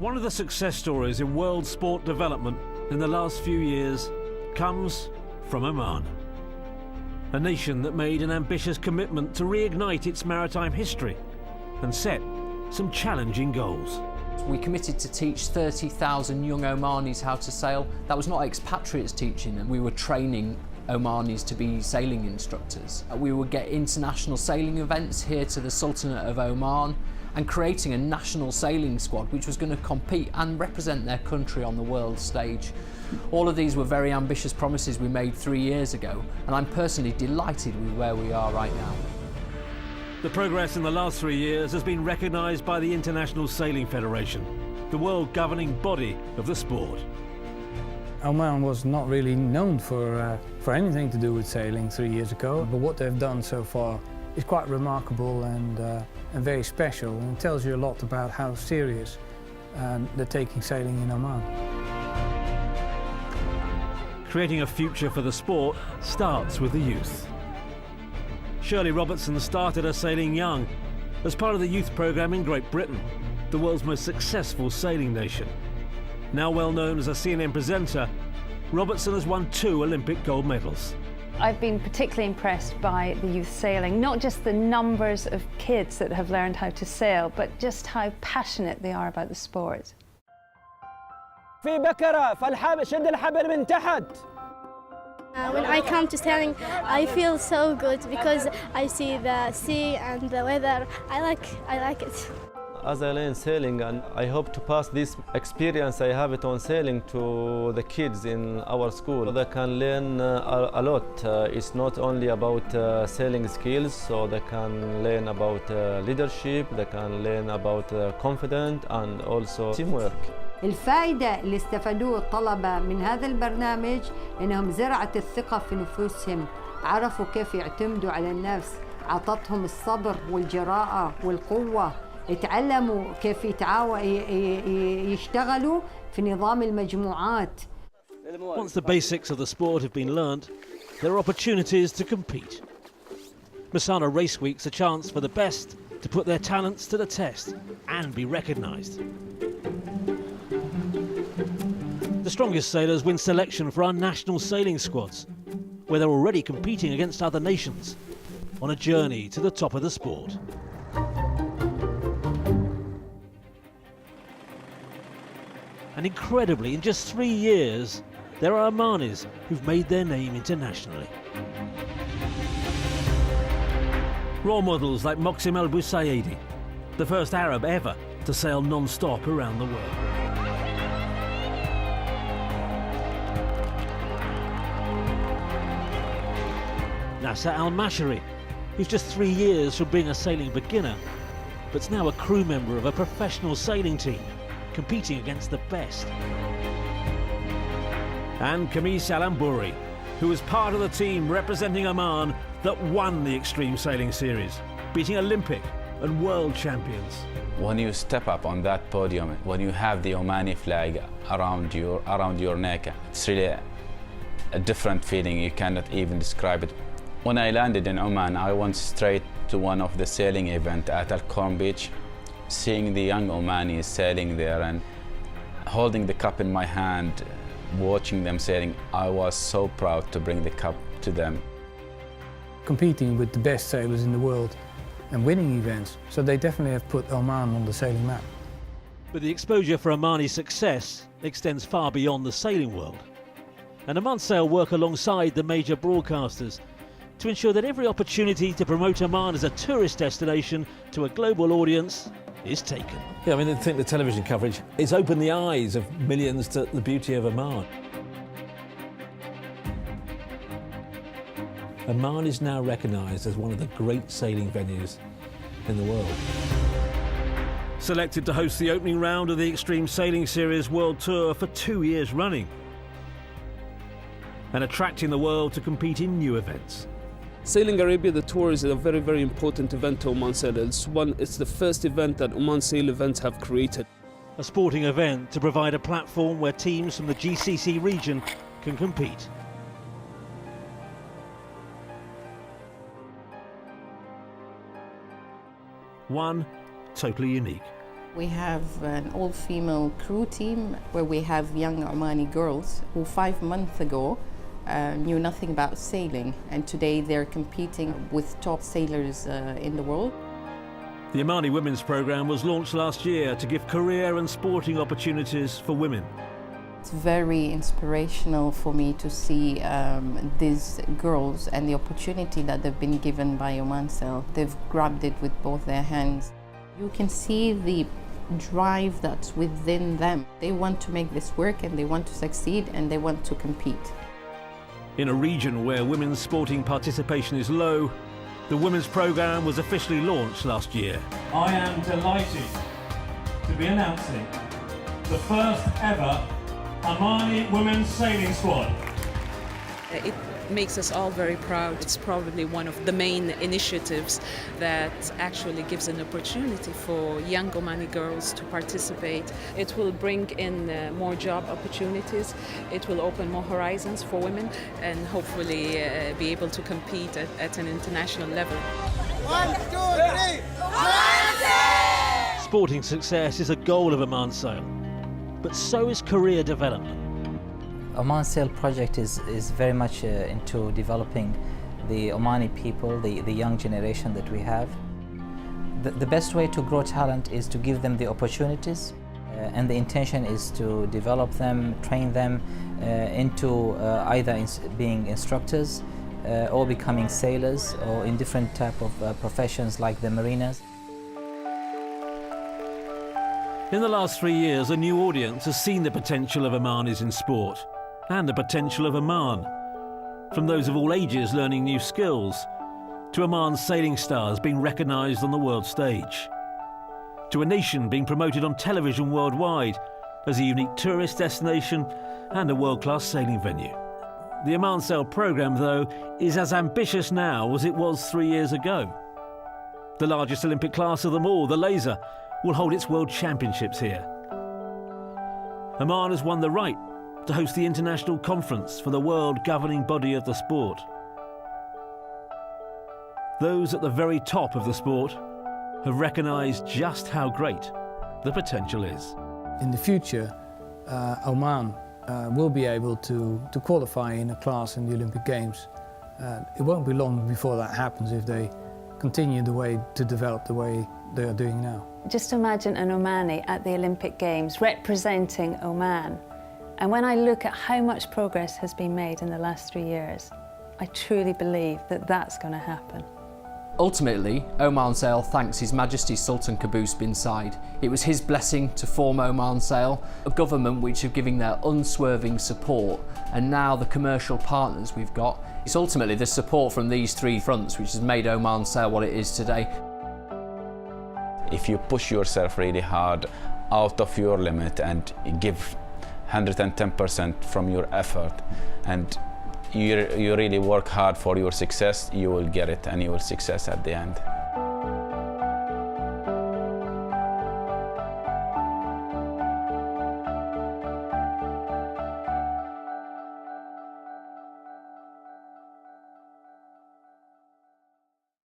One of the success stories in world sport development in the last few years comes from Oman, a nation that made an ambitious commitment to reignite its maritime history and set some challenging goals. We committed to teach 30,000 young Omanis how to sail. That was not expatriates teaching them. We were training Omanis to be sailing instructors. We would get international sailing events here to the Sultanate of Oman and creating a national sailing squad which was going to compete and represent their country on the world stage. All of these were very ambitious promises we made 3 years ago, and I'm personally delighted with where we are right now. The progress in the last 3 years has been recognised by the International Sailing Federation, the world governing body of the sport. Oman was not really known for anything to do with sailing 3 years ago, but what they've done so far is quite remarkable and very special, and it tells you a lot about how serious they're taking sailing in Oman. Creating a future for the sport starts with the youth. Shirley Robertson started her sailing young as part of the youth programme in Great Britain, the world's most successful sailing nation. Now well known as a CNN presenter, Robertson has won 2 Olympic gold medals. I've been particularly impressed by the youth sailing, not just the numbers of kids that have learned how to sail, but just how passionate they are about the sport. في بكرة فالحبل شد الحبل من تحت. When I come to sailing, I feel so good because I see the sea and the weather. I like it. As I learn sailing, and I hope to pass this experience I have it on sailing to the kids in our school. They can learn a lot. It's not only about sailing skills, so they can learn about leadership, they can learn about confidence and also teamwork. الفائدة اللي استفادوه الطلبة من هذا البرنامج إنهم زرعت الثقة في نفوسهم، عرفوا كيف يعتمدوا على النفس، عطتهم الصبر والجراءة والقوة، اتعلموا كيف يشتغلوا في نظام المجموعات. Once the basics of the sport have been learnt, there are opportunities to compete. Masana Race Week's a chance for the best to put their talents to the test and be recognised. The strongest sailors win selection for our national sailing squads, where they're already competing against other nations on a journey to the top of the sport. And incredibly, in just 3 years, there are Omanis who've made their name internationally. Role models like Moxim El Boussaidi, the first Arab ever to sail non-stop around the world. Nasser Al-Mashari, who's just 3 years from being a sailing beginner, but's now a crew member of a professional sailing team, competing against the best. And Kamis Al-Ambouri, who was part of the team representing Oman that won the Extreme Sailing Series, beating Olympic and world champions. When you step up on that podium, when you have the Omani flag around your neck, it's really a different feeling. You cannot even describe it. When I landed in Oman, I went straight to one of the sailing events at Al-Corn Beach, seeing the young Omanis sailing there and holding the cup in my hand, watching them sailing. I was so proud to bring the cup to them. Competing with the best sailors in the world and winning events, so they definitely have put Oman on the sailing map. But the exposure for Omani success extends far beyond the sailing world. And OmanSail work alongside the major broadcasters to ensure that every opportunity to promote Oman as a tourist destination to a global audience is taken. Yeah, I mean, I think the television coverage has opened the eyes of millions to the beauty of Oman. Oman is now recognised as one of the great sailing venues in the world. Selected to host the opening round of the Extreme Sailing Series World Tour for 2 years running, and attracting the world to compete in new events. Sailing Arabia, the tour is a very, very important event to Oman Sail. It's the first event that Oman Sail events have created. A sporting event to provide a platform where teams from the GCC region can compete. One totally unique. We have an all-female crew team where we have young Omani girls who 5 months ago knew nothing about sailing, and today they're competing with top sailors in the world. The Omani Women's Programme was launched last year to give career and sporting opportunities for women. It's very inspirational for me to see these girls and the opportunity that they've been given by Oman Sail. They've grabbed it with both their hands. You can see the drive that's within them. They want to make this work and they want to succeed and they want to compete. In a region where women's sporting participation is low, the Women's Programme was officially launched last year. I am delighted to be announcing the first ever Omani Women's Sailing Squad. It makes us all very proud. It's probably one of the main initiatives that actually gives an opportunity for young Omani girls to participate. It will bring in more job opportunities. It will open more horizons for women and hopefully be able to compete at an international level. 1, 2, 3, Sporting success is a goal of Oman Sail, but so is career development. Oman Sail project is very much into developing the Omani people, the young generation that we have. The best way to grow talent is to give them the opportunities, and the intention is to develop them, train them into either being instructors or becoming sailors or in different type of professions like the marinas. In the last 3 years, a new audience has seen the potential of Omanis in sport and the potential of Oman. From those of all ages learning new skills, to Oman's sailing stars being recognised on the world stage, to a nation being promoted on television worldwide as a unique tourist destination and a world-class sailing venue. The Oman Sail programme, though, is as ambitious now as it was 3 years ago. The largest Olympic class of them all, the laser, will hold its World Championships here. Oman has won the right to host the international conference for the world governing body of the sport. Those at the very top of the sport have recognised just how great the potential is. In the future, Oman will be able to qualify in a class in the Olympic Games. It won't be long before that happens if they continue to develop the way they are doing now. Just imagine an Omani at the Olympic Games representing Oman. And when I look at how much progress has been made in the last 3 years, I truly believe that that's going to happen. Ultimately, Oman Sail thanks His Majesty Sultan Qaboos bin Said. It was his blessing to form Oman Sail, a government which have given their unswerving support, and now the commercial partners we've got. It's ultimately the support from these three fronts which has made Oman Sail what it is today. If you push yourself really hard out of your limit and give 110% from your effort, and you really work hard for your success, you will get it and you will success at the end.